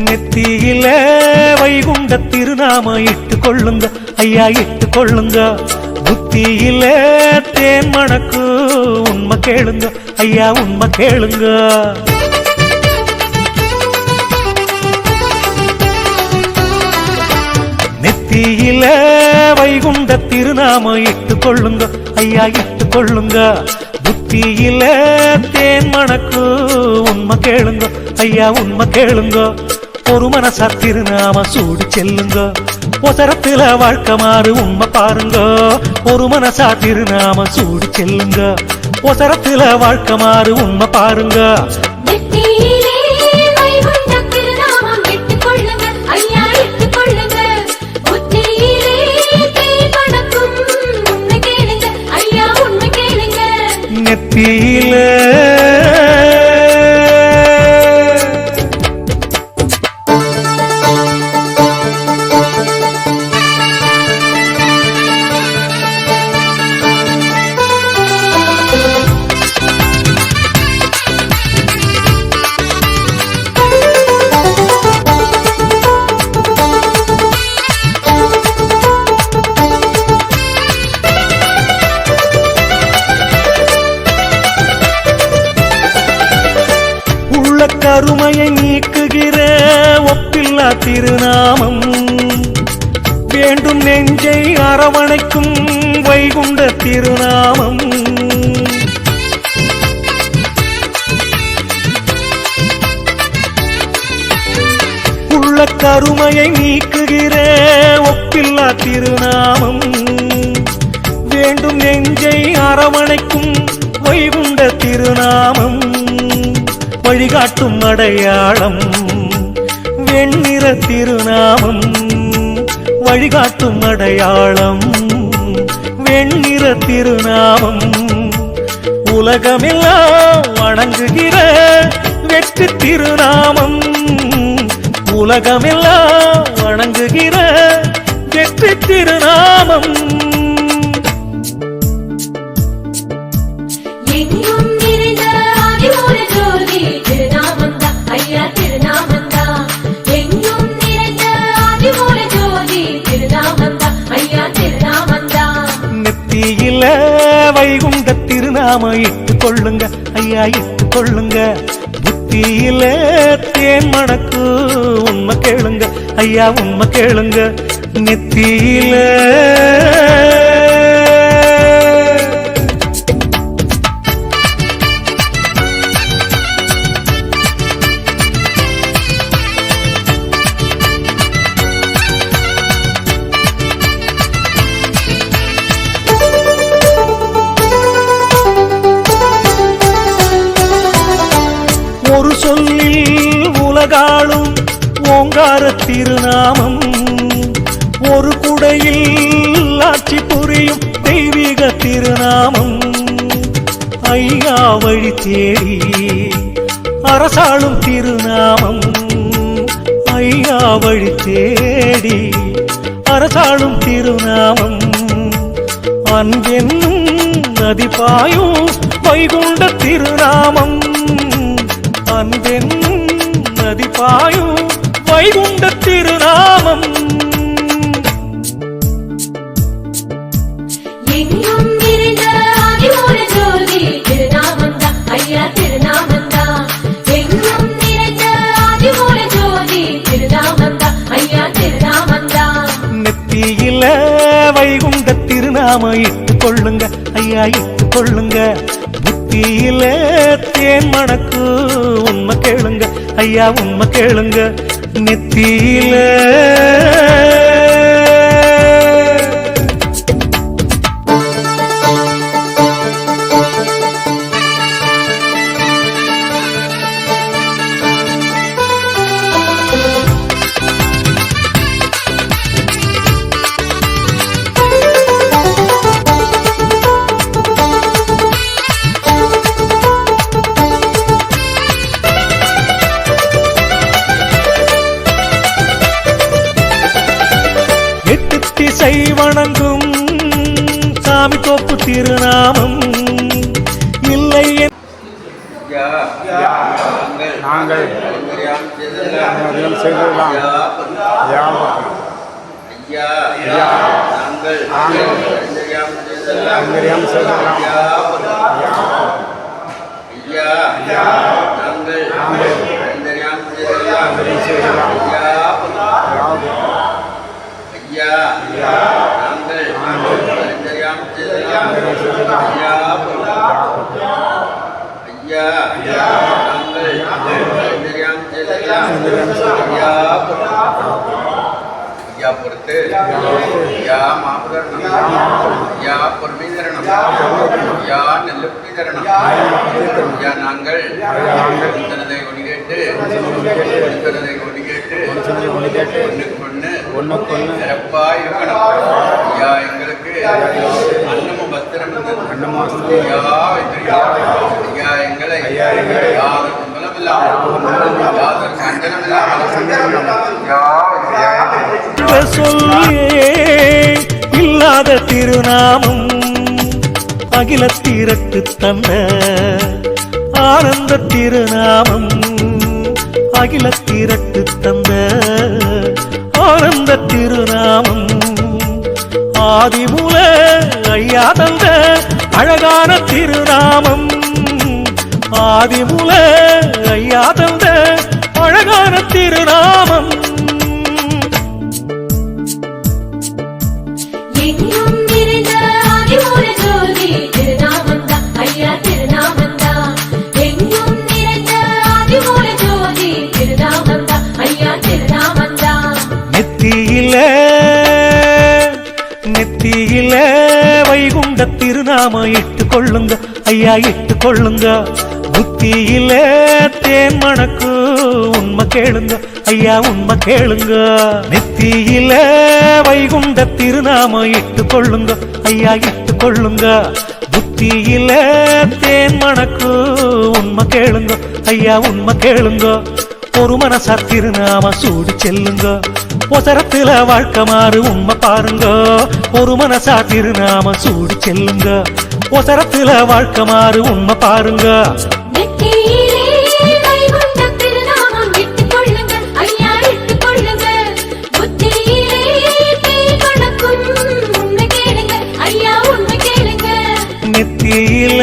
நெத்தியில வைகுண்ட திருநாம இட்டு கொள்ளுங்க ஐயா, இட்டு கொள்ளுங்க. புத்தியில தேன் மணக்கு உண்மை கேளுங்க ஐயா, உண்மை கேளுங்க. நெத்தியில வைகுண்ட திருநாம இட்டு கொள்ளுங்க ஐயா, இட்டு கொள்ளுங்க. புத்தியில தேன் மணக்கு உண்மை கேளுங்க ஐயா, உண்மை கேளுங்க. ஒரு மனசா திருநாம சூடி செல்லுங்க, ஒசரத்துல வாழ்க்கை மாறு உண்மை பாருங்க. ஒரு மனசா திருநாம சூடி செல்லுங்க, ஒசரத்துல வாழ்க்கை மாறு உண்மை பாருங்க. நெத்தியில கருமையை நீக்குகிற ஒப்பில்லா திருநாமம், வேண்டும் நெஞ்சை அரவணைக்கும் வைகுண்ட திருநாமம். உள்ள கருமையை நீக்குகிற ஒப்பில்லா திருநாமம், வேண்டும் நெஞ்சை அரவணைக்கும் வைகுண்ட திருநாமம். வழிகாட்டும் அடையாளம் வெண்ணிற திருநாமம், வழிகாட்டும் அடையாளம் வெண்ணிற திருநாமம். உலகமெல்லாம் வணங்குகிற வெற்றி திருநாமம், உலகமெல்லாம் வணங்குகிற வெற்றி திருநாமம். நெத்தியில வைகுண்ட திருநாம இட்டு கொள்ளுங்க ஐயா, இட்டு கொள்ளுங்க. புத்தியில தேன் மணக்கு உண்மை கேளுங்க ஐயா, உண்மை கேளுங்க. நெத்தியில ஒரு சொல்லில் உலகாளும் ஓங்கார திருநாமம், ஒரு குடையில் ஆட்சி புரியும் தெய்வீக திருநாமம். ஐயா வழி தேடி அரசாளும் திருநாமம், ஐயா வழி தேடி அரசாளும் திருநாமம். அன்பென்னும் நதி பாயும் வைகுண்ட திருநாமம், அன்பென்னும் நதி பாயும் வைகுண்ட திருநாமம். எங்கும் நிறைந்த ஆதிமூல ஜோதி திருநாமந்தா ஐயா, திருநாமந்தா. எங்கும் நிறைந்த ஆதிமூல ஜோதி திருநாமந்தா ஐயா, திருநாமந்தா. நெத்தியில வைகுண்ட திருநாம இட்டு கொள்ளுங்க ஐயா, இட்டு கொள்ளுங்க. புத்தியில தேன் மணக்கு உண்மை கேளுங்க ஐயா, உண்மை கேளுங்க. நெத்தியில நாங்கள் செய்தெல்லாம் பொறுத்து யா மாபுதரணம் யா பொறுமைதரணம் யா நெல்லுக்குடி தரணம் யா நாங்கள் உந்தனதை கொடி கேட்டு உந்தனதை கொடி கேட்டு ஒண்ணுக்கு சிறப்பா இருக்கணும் யா எங்களுக்கு அன்னமும் பத்திரம் யா எங்களை யாரும் சொல்லியே இல்லாத திருநாமம் அகிலத்திரட்டு தந்த ஆனந்த திருநாமம் அகிலத்திரட்டு தந்த ஆனந்த திருநாமம் ஆதிமூல ஐயா தந்த அழகான திருநாமம் ஆதிமூல ஐயா தந்த அழகான திருநாமம் எங்கும் நிறைந்த ஆதிமூல ஜோதி திருநாமந்தா ஐயா திருநாமந்தா எங்கும் நிறைந்த ஆதிமூல ஜோதி திருநாமந்தா ஐயா திருநாமந்தா நெத்தியில வைகுண்ட திருநாம இட்டு கொள்ளுங்க ஐயா இட்டு கொள்ளுங்க புத்தியில தேன் மணக்கு உண்மை கேளுங்க ஐயா உண்மை கேளுங்க நெத்தியில வைகுண்ட திருநாம இட்டு கொள்ளுங்க ஐயா இட்டு கொள்ளுங்க புத்தியில தேன் மணக்கு உண்மை கேளுங்க ஐயா உண்மை கேளுங்க ஒரு மனசா திருநாம சூடி செல்லுங்க ஒசரத்துல வாழ்க்கை மாறு உண்மை பாருங்க ஒரு மனசா திருநாம சூடி செல்லுங்க ஒசரத்துல வாழ்க்கை மாறு உண்மை பாருங்க நெத்தியில